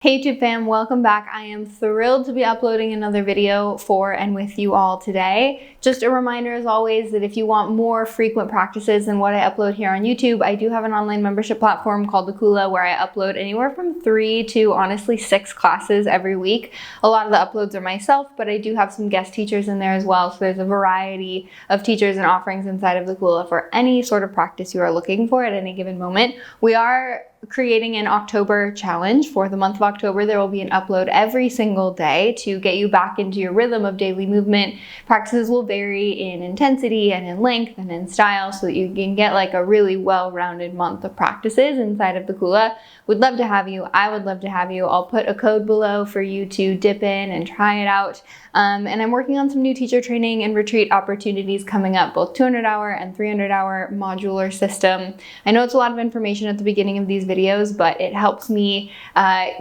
Hey YouTube fam, welcome back. I am thrilled to be uploading another video for and with you all today. Just a reminder as always that if you want more frequent practices than what I upload here on YouTube, I do have an online membership platform called the Kula where I upload anywhere from 3 to honestly 6 classes every week. A lot of the uploads are myself, but I do have some guest teachers in there as well. So there's a variety of teachers and offerings inside of the Kula for any sort of practice you are looking for at any given moment. We are creating an October challenge. For the month of October, there will be an upload every single day to get you back into your rhythm of daily movement. Practices will vary in intensity and in length and in style so that you can get like a really well-rounded month of practices inside of the Kula. Would love to have you. I would love to have you. I'll put a code below for you to dip in and try it out. And I'm working on some new teacher training and retreat opportunities coming up, both 200-hour and 300-hour modular system. I know it's a lot of information at the beginning of these videos, but it helps me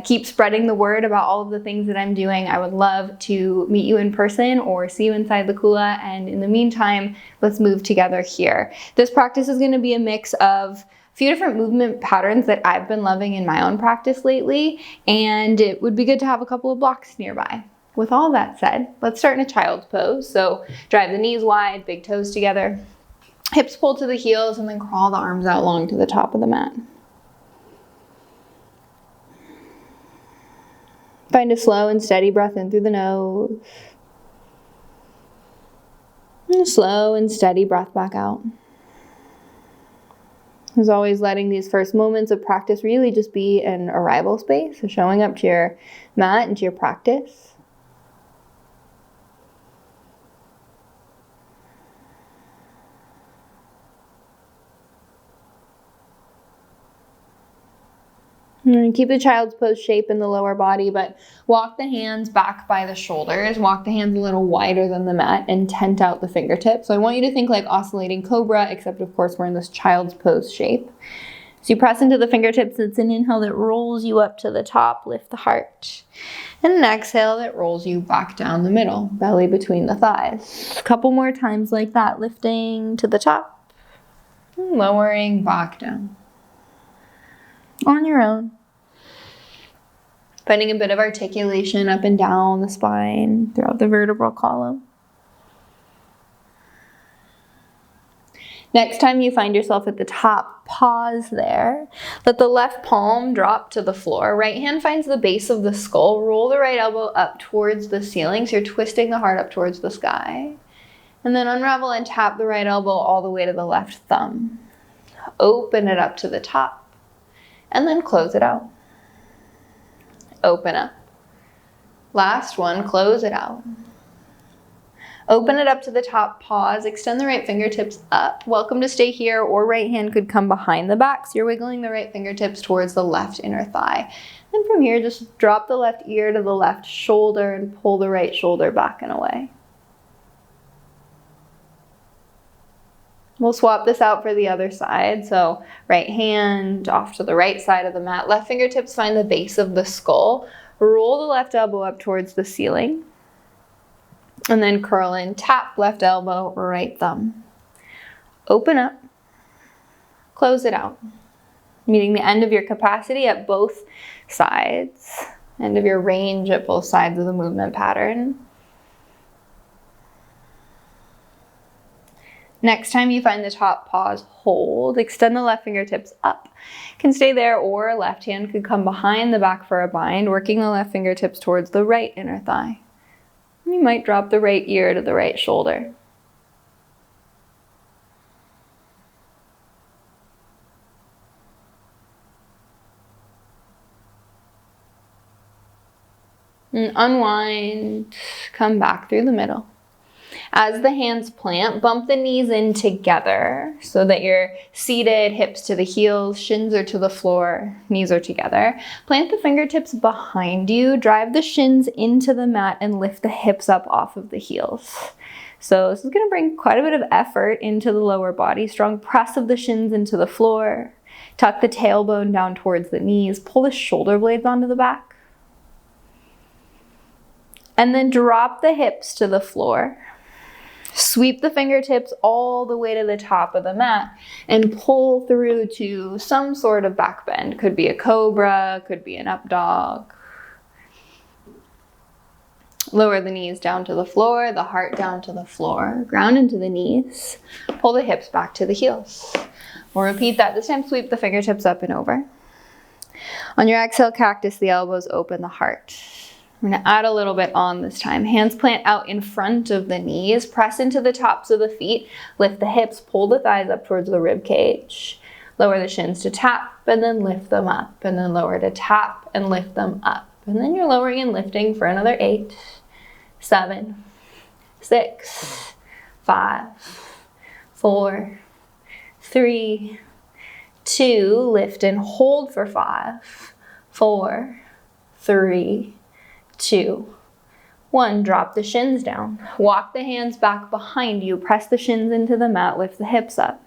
keep spreading the word about all of the things that I'm doing. I would love to meet you in person or see you inside the Kula. And in the meantime, let's move together here. This practice is going to be a mix of a few different movement patterns that I've been loving in my own practice lately, and it would be good to have a couple of blocks nearby. With all that said, let's start in a child's pose. So drive the knees wide, big toes together, hips pull to the heels, and then crawl the arms out long to the top of the mat. Find a slow and steady breath in through the nose. And a slow and steady breath back out. As always, letting these first moments of practice really just be an arrival space, so showing up to your mat and to your practice. And keep the child's pose shape in the lower body, but walk the hands back by the shoulders. Walk the hands a little wider than the mat and tent out the fingertips. So I want you to think like oscillating cobra, except of course we're in this child's pose shape. So you press into the fingertips. It's an inhale that rolls you up to the top, lift the heart. And an exhale that rolls you back down the middle, belly between the thighs. A couple more times like that, lifting to the top, and lowering back down. On your own. Finding a bit of articulation up and down the spine throughout the vertebral column. Next time you find yourself at the top, pause there. Let the left palm drop to the floor. Right hand finds the base of the skull. Roll the right elbow up towards the ceiling. So you're twisting the heart up towards the sky. And then unravel and tap the right elbow all the way to the left thumb. Open it up to the top. And then close it out. Open up. Last one, close it out. Open it up to the top, pause, extend the right fingertips up. Welcome to stay here, or right hand could come behind the back. So you're wiggling the right fingertips towards the left inner thigh. And from here, just drop the left ear to the left shoulder and pull the right shoulder back and away. We'll swap this out for the other side. So right hand off to the right side of the mat. Left fingertips find the base of the skull. Roll the left elbow up towards the ceiling. And then curl in, tap left elbow, right thumb. Open up. Close it out. Meeting the end of your capacity at both sides. End of your range at both sides of the movement pattern. Next time you find the top, pause, hold, extend the left fingertips up. Can stay there, or left hand could come behind the back for a bind, working the left fingertips towards the right inner thigh. You might drop the right ear to the right shoulder. And unwind, come back through the middle. As the hands plant, bump the knees in together so that you're seated, hips to the heels, shins are to the floor, knees are together. Plant the fingertips behind you, drive the shins into the mat and lift the hips up off of the heels. So this is going to bring quite a bit of effort into the lower body. Strong press of the shins into the floor. Tuck the tailbone down towards the knees. Pull the shoulder blades onto the back. And then drop the hips to the floor. Sweep the fingertips all the way to the top of the mat and pull through to some sort of back bend. Could be a cobra, could be an up dog. Lower the knees down to the floor, the heart down to the floor, ground into the knees, pull the hips back to the heels. We'll repeat that. This time sweep the fingertips up and over. On your exhale, cactus the elbows, open the heart. We're gonna add a little bit on this time. Hands plant out in front of the knees, press into the tops of the feet, lift the hips, pull the thighs up towards the rib cage. Lower the shins to tap and then lift them up, and then lower to tap and lift them up. And then you're lowering and lifting for another 8, 7, 6, 5, 4, 3, 2, lift and hold for 5, 4, 3, 2, 1. Drop the shins down. Walk the hands back behind you. Press the shins into the mat. Lift the hips up.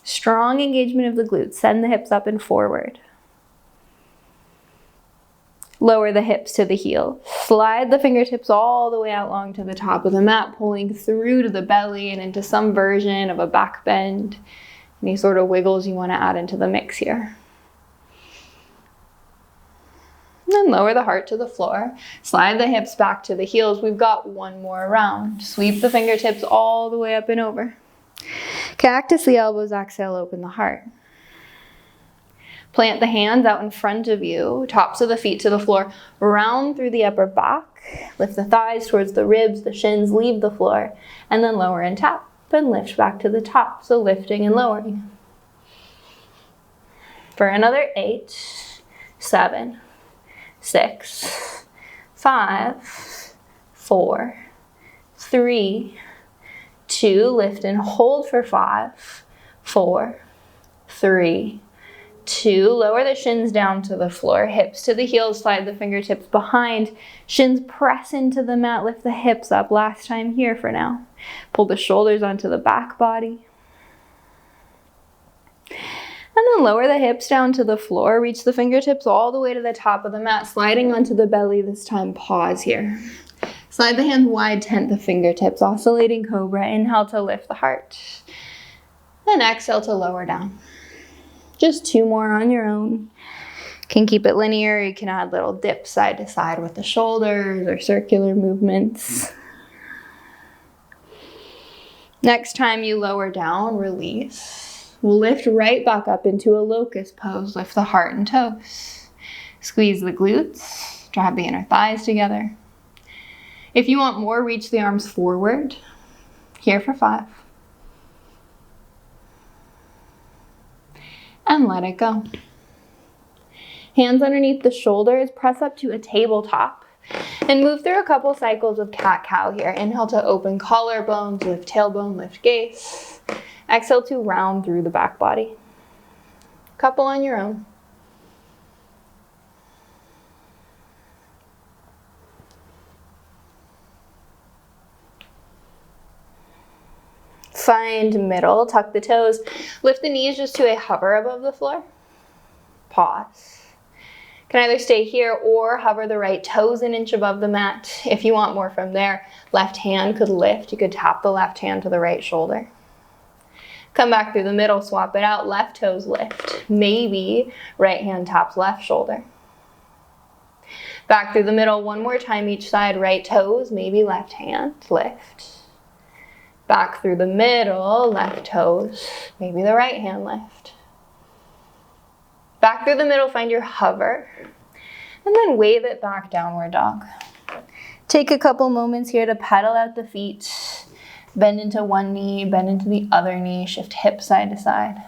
Strong engagement of the glutes. Send the hips up and forward. Lower the hips to the heels. Slide the fingertips all the way out long to the top of the mat, pulling through to the belly and into some version of a back bend. Any sort of wiggles you want to add into the mix here. And then lower the heart to the floor. Slide the hips back to the heels. We've got one more round. Sweep the fingertips all the way up and over. Cactus the elbows, exhale, open the heart. Plant the hands out in front of you, tops of the feet to the floor, round through the upper back, lift the thighs towards the ribs, the shins leave the floor, and then lower and tap and lift back to the top, so lifting and lowering. For another 8, 7, 6, 5, 4, 3, 2, lift and hold for 5, 4, 3, 2, lower the shins down to the floor, hips to the heels, slide the fingertips behind, shins press into the mat, lift the hips up. Last time here for now. Pull the shoulders onto the back body. And then lower the hips down to the floor, reach the fingertips all the way to the top of the mat, sliding onto the belly. This time pause here. Slide the hands wide, tent the fingertips, oscillating cobra. Inhale to lift the heart. And exhale to lower down. Just 2 more on your own. Can keep it linear. You can add little dips side to side with the shoulders or circular movements. Next time you lower down, release. We'll lift right back up into a locust pose. Lift the heart and toes. Squeeze the glutes. Drive the inner thighs together. If you want more, reach the arms forward. Here for 5. And let it go. Hands underneath the shoulders, press up to a tabletop and move through a couple cycles of cat-cow here. Inhale to open collarbones, lift tailbone, lift gaze. Exhale to round through the back body. Couple on your own. Find middle, tuck the toes, lift the knees just to a hover above the floor. Pause. Can either stay here or hover the right toes an inch above the mat. If you want more from there, left hand could lift. You could tap the left hand to the right shoulder. Come back through the middle, swap it out, left toes lift. Maybe right hand taps left shoulder. Back through the middle one more time each side, right toes, maybe left hand, lift. Back through the middle, left toes, maybe the right hand lift. Back through the middle, find your hover, and then wave it back, downward dog. Take a couple moments here to pedal out the feet, bend into one knee, bend into the other knee, shift hips side to side.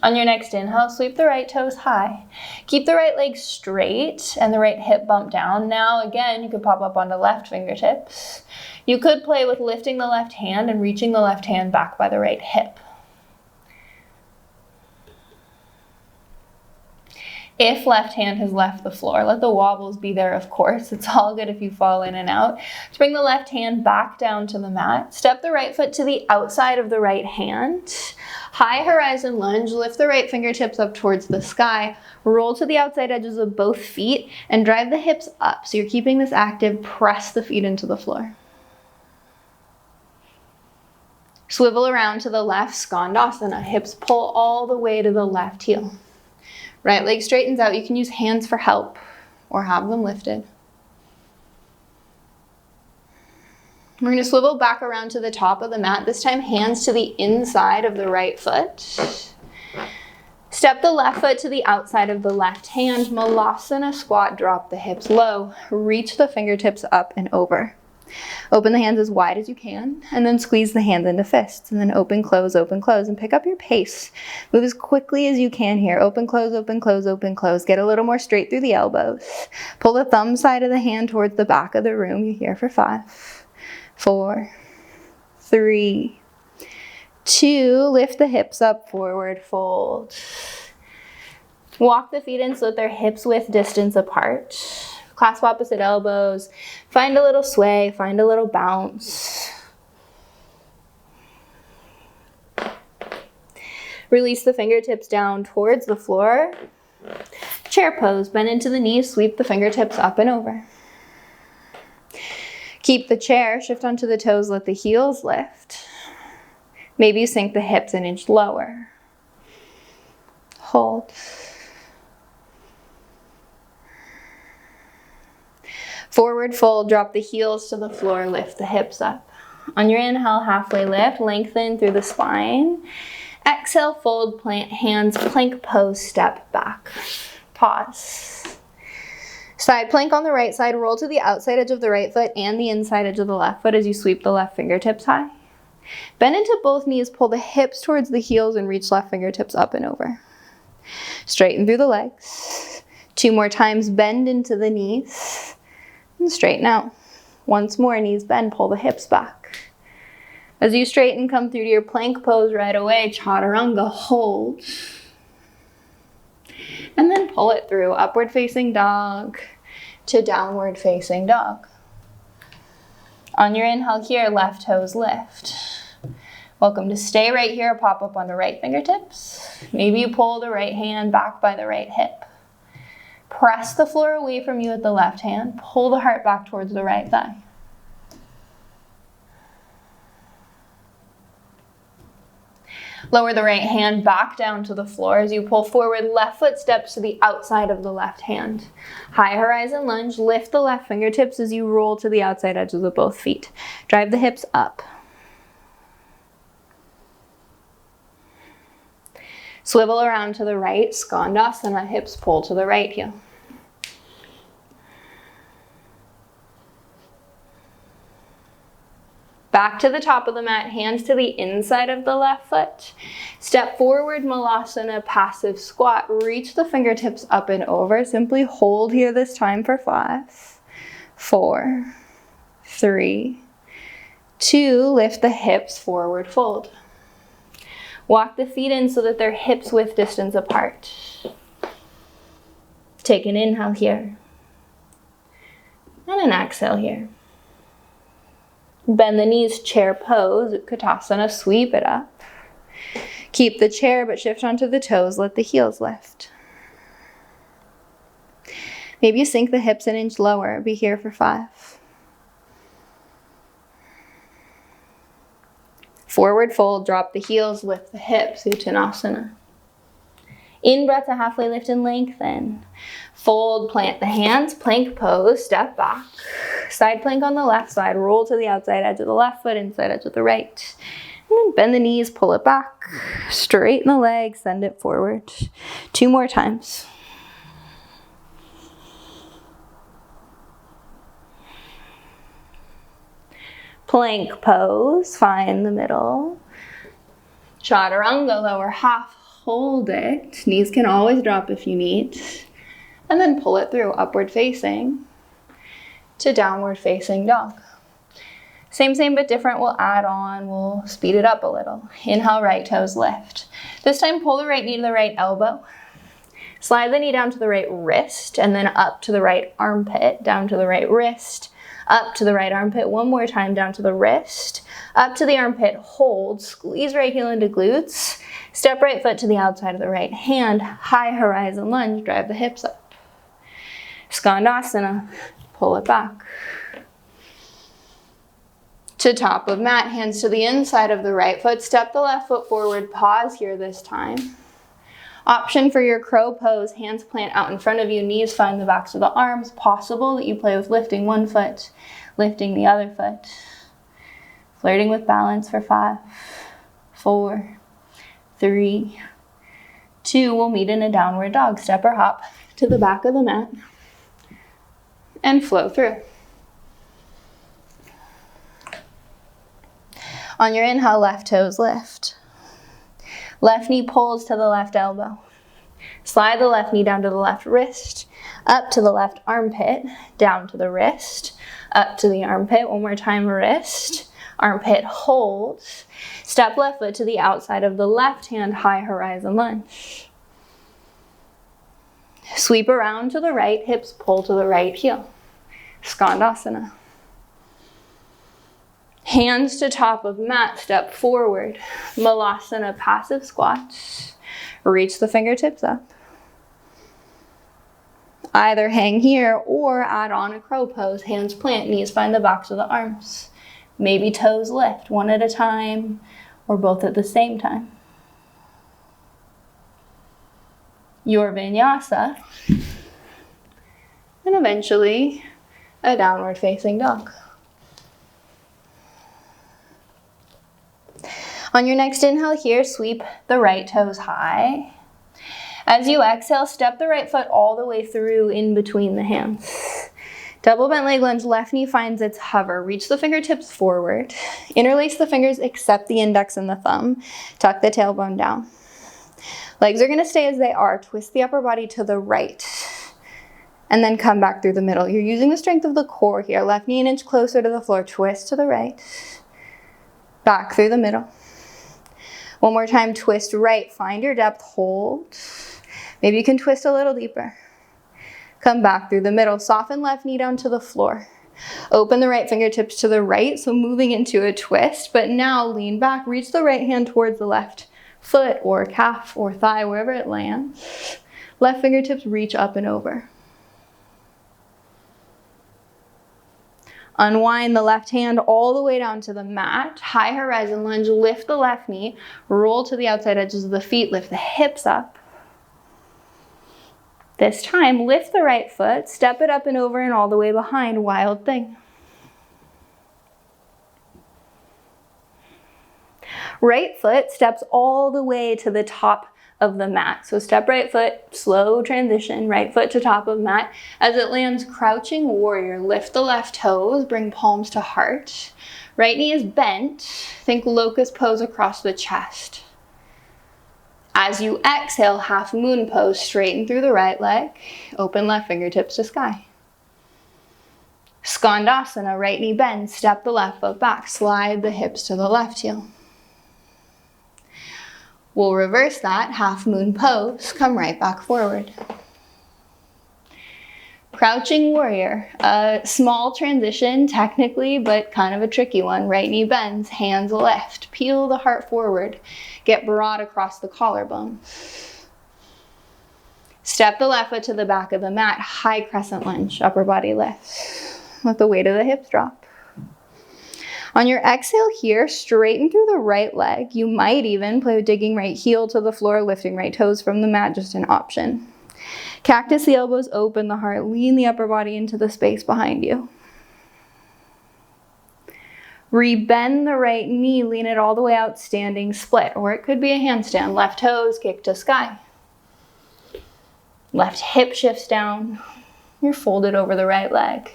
On your next inhale, sweep the right toes high. Keep the right leg straight and the right hip bump down. Now again, you could pop up onto left fingertips. You could play with lifting the left hand and reaching the left hand back by the right hip. If left hand has left the floor, let the wobbles be there, of course. It's all good if you fall in and out. Just bring the left hand back down to the mat. Step the right foot to the outside of the right hand. High horizon lunge, lift the right fingertips up towards the sky. Roll to the outside edges of both feet and drive the hips up. So you're keeping this active, press the feet into the floor. Swivel around to the left, Skandasana. Hips pull all the way to the left heel. Right leg straightens out. You can use hands for help or have them lifted. We're going to swivel back around to the top of the mat. This time, hands to the inside of the right foot. Step the left foot to the outside of the left hand. Malasana squat, drop the hips low. Reach the fingertips up and over. Open the hands as wide as you can, and then squeeze the hands into fists, and then open, close, and pick up your pace. Move as quickly as you can here. Open, close, open, close, open, close. Get a little more straight through the elbows. Pull the thumb side of the hand towards the back of the room. You're here for 5, 4, 3, 2. Lift the hips up, forward fold. Walk the feet in so that they're hips width distance apart. Clasp opposite elbows. Find a little sway, find a little bounce. Release the fingertips down towards the floor. Chair pose, bend into the knees, sweep the fingertips up and over. Keep the chair, shift onto the toes, let the heels lift. Maybe you sink the hips an inch lower. Hold. Forward fold, drop the heels to the floor, lift the hips up. On your inhale, halfway lift, lengthen through the spine. Exhale, fold, plant hands, plank pose, step back. Pause. Side plank on the right side, roll to the outside edge of the right foot and the inside edge of the left foot as you sweep the left fingertips high. Bend into both knees, pull the hips towards the heels and reach left fingertips up and over. Straighten through the legs. 2 more times, bend into the knees. And straighten out. Once more, knees bend, pull the hips back. As you straighten, come through to your plank pose right away. Chaturanga, hold. And then pull it through, upward facing dog to downward facing dog. On your inhale here, left toes lift. Welcome to stay right here, pop up on the right fingertips. Maybe you pull the right hand back by the right hip. Press the floor away from you with the left hand. Pull the heart back towards the right thigh. Lower the right hand back down to the floor as you pull forward. Left foot steps to the outside of the left hand. High horizon lunge. Lift the left fingertips as you roll to the outside edges of both feet. Drive the hips up. Swivel around to the right, Skandasana, hips pull to the right heel. Back to the top of the mat, hands to the inside of the left foot. Step forward, Malasana, passive squat. Reach the fingertips up and over. Simply hold here this time for 5, 4, 3, 2. Lift the hips, forward fold. Walk the feet in so that they're hips width distance apart. Take an inhale here. And an exhale here. Bend the knees, chair pose, Utkatasana, sweep it up. Keep the chair but shift onto the toes, let the heels lift. Maybe you sink the hips an inch lower, be here for 5. Forward fold, drop the heels, lift the hips, Uttanasana. In breath, a halfway lift and lengthen. Fold, plant the hands, plank pose, step back. Side plank on the left side, roll to the outside edge of the left foot, inside edge of the right. And then bend the knees, pull it back. Straighten the legs, send it forward. 2 more times. Plank pose, find the middle. Chaturanga, lower half, hold it. Knees can always drop if you need. And then pull it through, upward facing to downward facing dog. Same but different, we'll add on, we'll speed it up a little. Inhale, right toes lift. This time pull the right knee to the right elbow. Slide the knee down to the right wrist and then up to the right armpit, down to the right wrist, up to the right armpit. 1 more time, down to the wrist, up to the armpit, hold, squeeze right heel into glutes, step right foot to the outside of the right hand, high horizon lunge, drive the hips up. Skandasana, pull it back. To top of mat, hands to the inside of the right foot, step the left foot forward, pause here this time. Option for your crow pose, hands plant out in front of you, knees find the backs of the arms. Possible that you play with lifting one foot, lifting the other foot. Flirting with balance for 5, 4, 3, 2. We'll meet in a downward dog. Step or hop to the back of the mat and flow through. On your inhale, left toes lift. Left knee pulls to the left elbow. Slide the left knee down to the left wrist, up to the left armpit, down to the wrist, up to the armpit. One more time, wrist, armpit, hold. Step left foot to the outside of the left hand, high horizon lunge. Sweep around to the right, hips pull to the right heel. Skandasana. Hands to top of mat, step forward. Malasana, passive squats. Reach the fingertips up. Either hang here or add on a crow pose. Hands plant, knees find the backs of the arms. Maybe toes lift, one at a time or both at the same time. Your vinyasa. And eventually a downward facing dog. On your next inhale here, sweep the right toes high. As you exhale, step the right foot all the way through in between the hands. Double bent leg lunge, left knee finds its hover. Reach the fingertips forward. Interlace the fingers except the index and the thumb. Tuck the tailbone down. Legs are gonna stay as they are. Twist the upper body to the right. And then come back through the middle. You're using the strength of the core here. Left knee an inch closer to the floor. Twist to the right. Back through the middle. One more time, twist right, find your depth, hold. Maybe you can twist a little deeper. Come back through the middle, soften left knee down to the floor. Open the right fingertips to the right, so moving into a twist, but now lean back, reach the right hand towards the left foot or calf or thigh, wherever it lands. Left fingertips reach up and over. Unwind the left hand all the way down to the mat. High horizon lunge, lift the left knee, roll to the outside edges of the feet, lift the hips up. This time, lift the right foot, step it up and over and all the way behind, wild thing. Right foot steps all the way to the top of the mat. So step right foot, slow transition, right foot to top of mat. As it lands, crouching warrior, lift the left toes, bring palms to heart. Right knee is bent, think locust pose across the chest. As you exhale, half moon pose, straighten through the right leg, open left fingertips to sky. Skandasana, right knee bends, step the left foot back, slide the hips to the left heel. We'll reverse that, half moon pose, come right back forward. Crouching warrior, a small transition technically, but kind of a tricky one. Right knee bends, hands lift, peel the heart forward, get broad across the collarbone. Step the left foot to the back of the mat, high crescent lunge, upper body lifts. Let the weight of the hips drop. On your exhale here, straighten through the right leg. You might even play with digging right heel to the floor, lifting right toes from the mat, just an option. Cactus the elbows, open the heart, lean the upper body into the space behind you. Rebend the right knee, lean it all the way out, standing split, or it could be a handstand. Left toes, kick to sky. Left hip shifts down. You're folded over the right leg.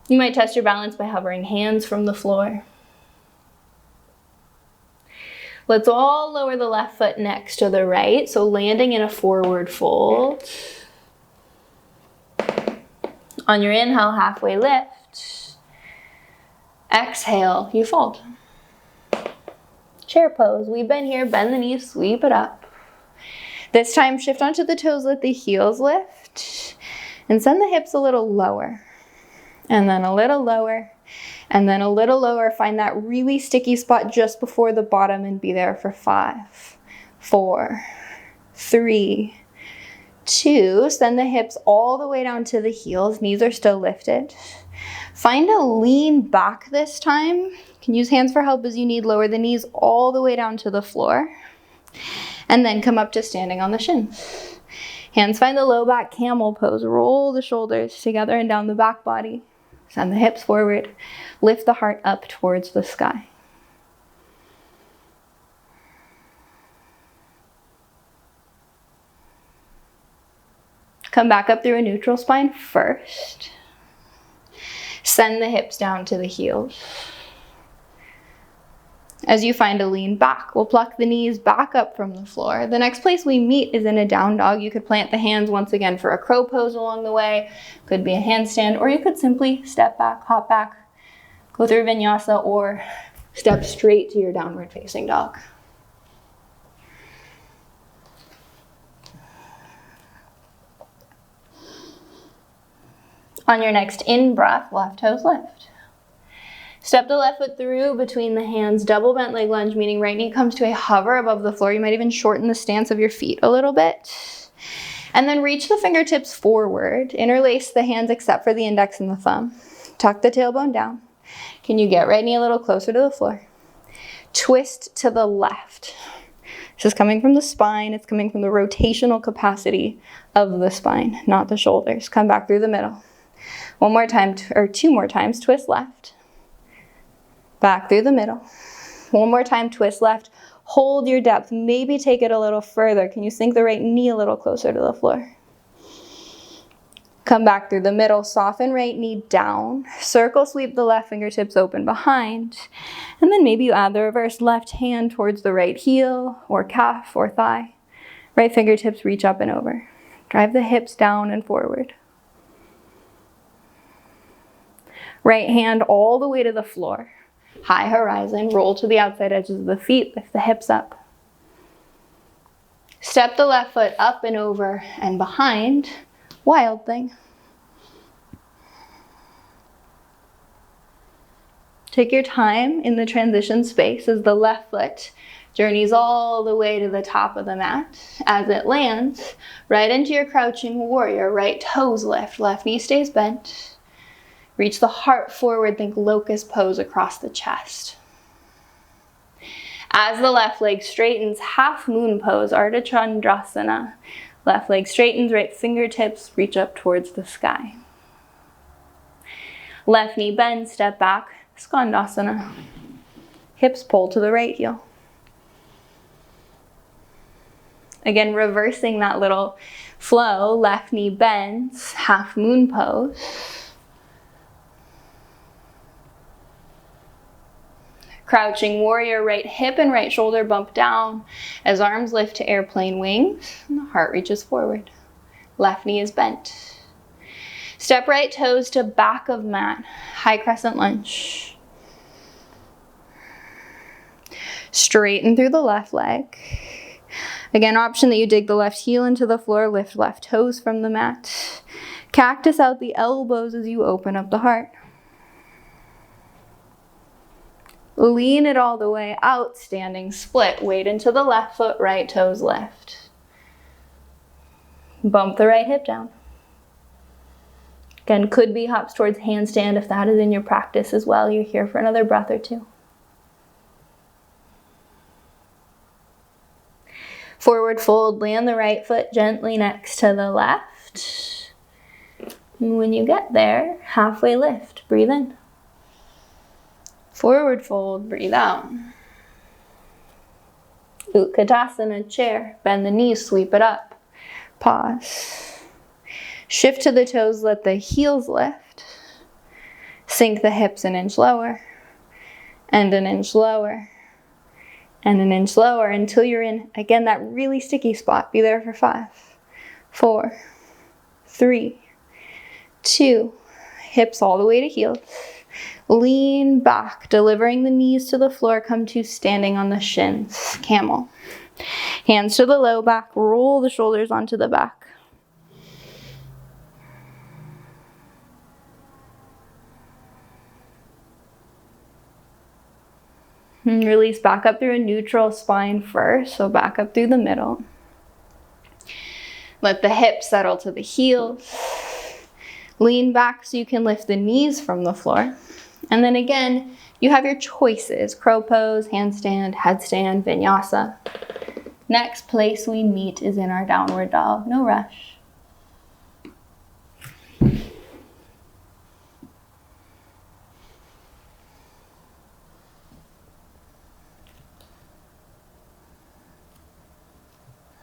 You might test your balance by hovering hands from the floor. Let's all lower the left foot next to the right, so landing in a forward fold. On your inhale, halfway lift. Exhale, you fold. Chair pose, we've been here, bend the knees, sweep it up. This time, shift onto the toes, let the heels lift, and send the hips a little lower. And then a little lower, and then a little lower. Find that really sticky spot just before the bottom and be there for 5, 4, 3, 2. Send the hips all the way down to the heels. Knees are still lifted. Find a lean back this time. You can use hands for help as you need. Lower the knees all the way down to the floor. And then come up to standing on the shins. Hands find the low back camel pose. Roll the shoulders together and down the back body. Send the hips forward. Lift the heart up towards the sky. Come back up through a neutral spine first. Send the hips down to the heels. As you find a lean back, we'll pluck the knees back up from the floor. The next place we meet is in a down dog. You could plant the hands once again for a crow pose along the way. Could be a handstand, or you could simply step back, hop back, go through vinyasa, or step straight to your downward facing dog. On your next in-breath, left toes lift. Step the left foot through between the hands, double bent leg lunge, meaning right knee comes to a hover above the floor. You might even shorten the stance of your feet a little bit. And then reach the fingertips forward. Interlace the hands except for the index and the thumb. Tuck the tailbone down. Can you get right knee a little closer to the floor? Twist to the left. This is coming from the spine. It's coming from the rotational capacity of the spine, not the shoulders. Come back through the middle. One more time, or two more times, twist left. Back through the middle. One more time, twist left. Hold your depth. Maybe take it a little further. Can you sink the right knee a little closer to the floor? Come back through the middle. Soften right knee down. Circle sweep the left fingertips open behind. And then maybe you add the reverse left hand towards the right heel or calf or thigh. Right fingertips reach up and over. Drive the hips down and forward. Right hand all the way to the floor. High horizon, roll to the outside edges of the feet, lift the hips up. Step the left foot up and over and behind, wild thing. Take your time in the transition space as the left foot journeys all the way to the top of the mat. As it lands, right into your crouching warrior, right toes lift, left knee stays bent. Reach the heart forward, think locust pose across the chest. As the left leg straightens, half moon pose, Ardha Chandrasana. Left leg straightens, right fingertips reach up towards the sky. Left knee bends, step back, Skandasana. Hips pull to the right heel. Again, reversing that little flow, left knee bends, half moon pose. Crouching warrior, right hip and right shoulder bump down as arms lift to airplane wings and the heart reaches forward. Left knee is bent. Step right toes to back of mat, high crescent lunge. Straighten through the left leg. Again, option that you dig the left heel into the floor, lift left toes from the mat. Cactus out the elbows as you open up the heart. Lean it all the way out, standing split. Weight into the left foot, right toes lift. Bump the right hip down. Again, could be hops towards handstand if that is in your practice as well. You're here for another breath or two. Forward fold, land the right foot gently next to the left. And when you get there, halfway lift, breathe in. Forward fold, breathe out. Utkatasana, chair. Bend the knees, sweep it up. Pause. Shift to the toes, let the heels lift. Sink the hips an inch lower. And an inch lower. And an inch lower until you're in, again, that really sticky spot. Be there for 5, 4, 3, 2. Hips all the way to heels. Lean back, delivering the knees to the floor. Come to standing on the shins, camel. Hands to the low back, roll the shoulders onto the back. And release back up through a neutral spine first, so back up through the middle. Let the hips settle to the heels. Lean back so you can lift the knees from the floor. And then again, you have your choices. Crow pose, handstand, headstand, vinyasa. Next place we meet is in our downward dog. No rush.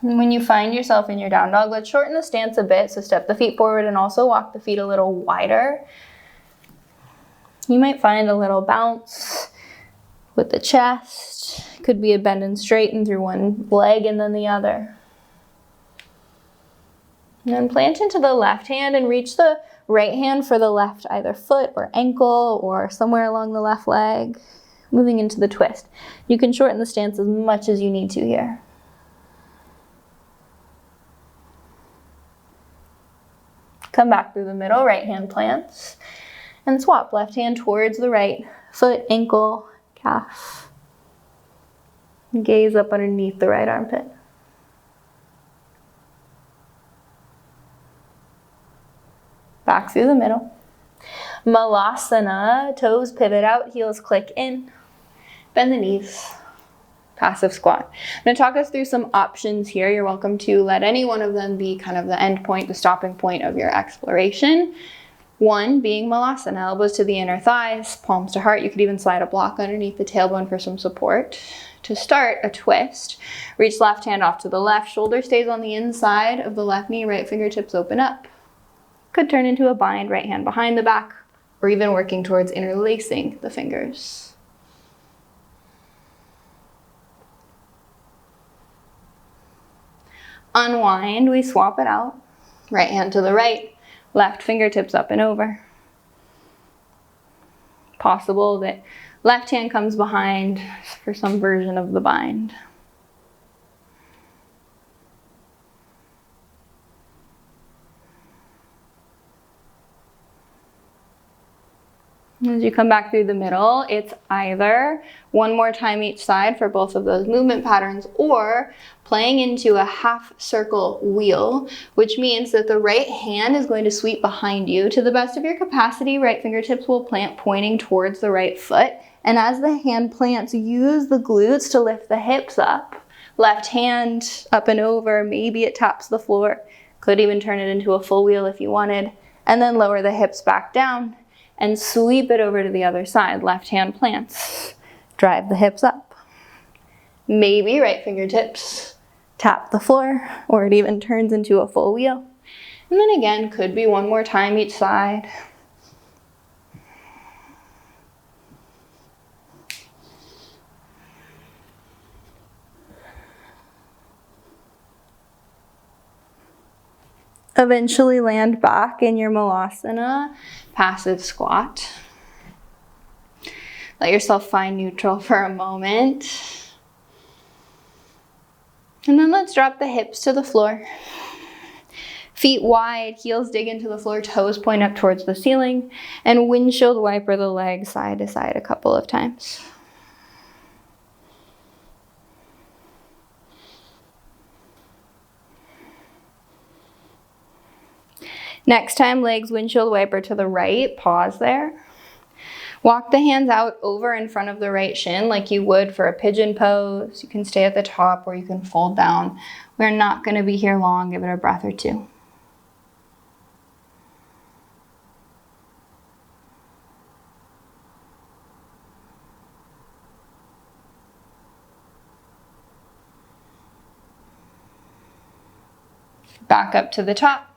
And when you find yourself in your down dog, let's shorten the stance a bit. So step the feet forward and also walk the feet a little wider. You might find a little bounce with the chest. Could be a bend and straighten through one leg and then the other. And then plant into the left hand and reach the right hand for the left either foot or ankle or somewhere along the left leg. Moving into the twist. You can shorten the stance as much as you need to here. Come back through the middle, right hand plants. And swap, left hand towards the right foot, ankle, calf. Gaze up underneath the right armpit. Back through the middle. Malasana, toes pivot out, heels click in. Bend the knees. Passive squat. I'm going to talk us through some options here. You're welcome to let any one of them be kind of the end point, the stopping point of your exploration. One being Malasana, elbows to the inner thighs, palms to heart. You could even slide a block underneath the tailbone for some support. To start, a twist. Reach left hand off to the left, shoulder stays on the inside of the left knee, right fingertips open up. Could turn into a bind, right hand behind the back, or even working towards interlacing the fingers. Unwind, we swap it out. Right hand to the right, left fingertips up and over. Possible that left hand comes behind for some version of the bind. As you come back through the middle, it's either one more time each side for both of those movement patterns, or playing into a half circle wheel, which means that the right hand is going to sweep behind you. To the best of your capacity, right fingertips will plant pointing towards the right foot. And as the hand plants, use the glutes to lift the hips up. Left hand up and over, maybe it taps the floor. Could even turn it into a full wheel if you wanted. And then lower the hips back down and sweep it over to the other side. Left hand plants. Drive the hips up. Maybe right fingertips tap the floor, or it even turns into a full wheel. And then again, could be one more time each side. Eventually land back in your Malasana, passive squat. Let yourself find neutral for a moment. And then let's drop the hips to the floor. Feet wide, heels dig into the floor, toes point up towards the ceiling, and windshield wiper the legs side to side a couple of times. Next time, legs windshield wiper to the right, pause there. Walk the hands out over in front of the right shin like you would for a pigeon pose. You can stay at the top or you can fold down. We're not going to be here long. Give it a breath or two. Back up to the top.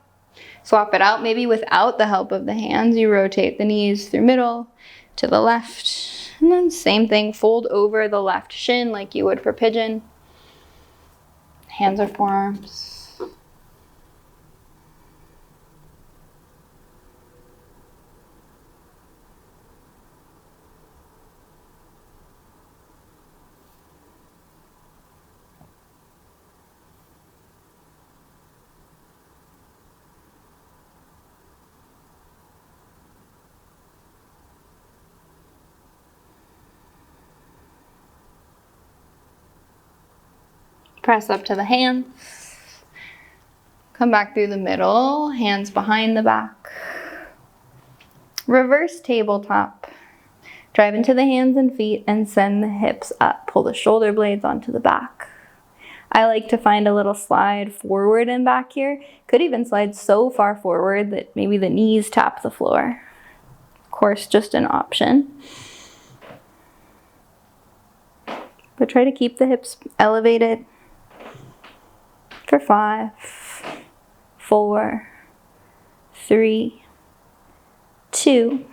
Swap it out, maybe without the help of the hands. You rotate the knees through middle to the left. And then same thing, fold over the left shin like you would for pigeon. Hands or forearms. Press up to the hands. Come back through the middle, hands behind the back. Reverse tabletop. Drive into the hands and feet and send the hips up. Pull the shoulder blades onto the back. I like to find a little slide forward and back here. Could even slide so far forward that maybe the knees tap the floor. Of course, just an option. But try to keep the hips elevated for 5, 4, 3, 2.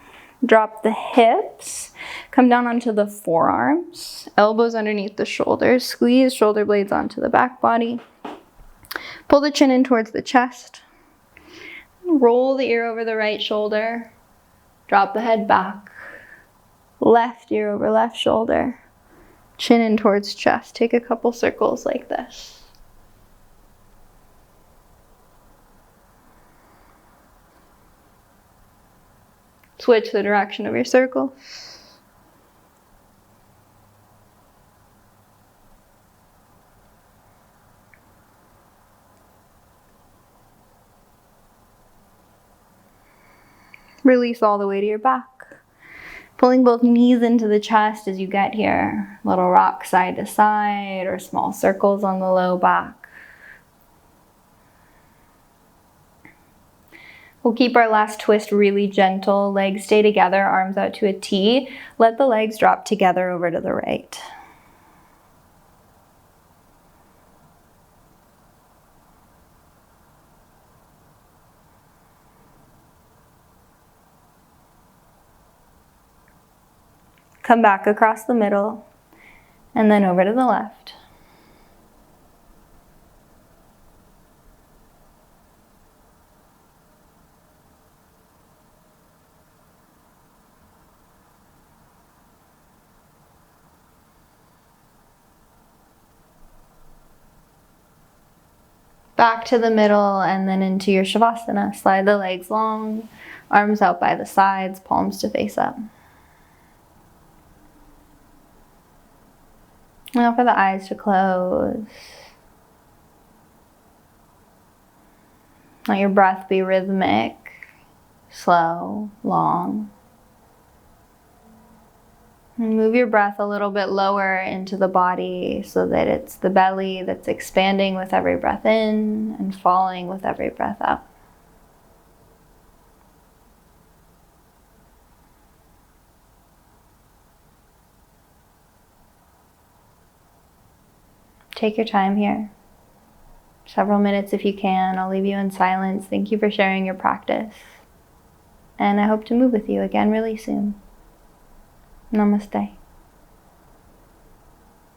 Drop the hips, come down onto the forearms, elbows underneath the shoulders, squeeze shoulder blades onto the back body. Pull the chin in towards the chest. Roll the ear over the right shoulder. Drop the head back. Left ear over left shoulder. Chin in towards chest. Take a couple circles like this. Switch the direction of your circle. Release all the way to your back. Pulling both knees into the chest as you get here. Little rock side to side or small circles on the low back. We'll keep our last twist really gentle. Legs stay together, arms out to a T. Let the legs drop together over to the right. Come back across the middle and then over to the left. Back to the middle and then into your Shavasana. Slide the legs long, arms out by the sides, palms to face up. Now for the eyes to close. Let your breath be rhythmic, slow, long. And move your breath a little bit lower into the body so that it's the belly that's expanding with every breath in and falling with every breath out. Take your time here. Several minutes if you can. I'll leave you in silence. Thank you for sharing your practice. And I hope to move with you again really soon. Namaste.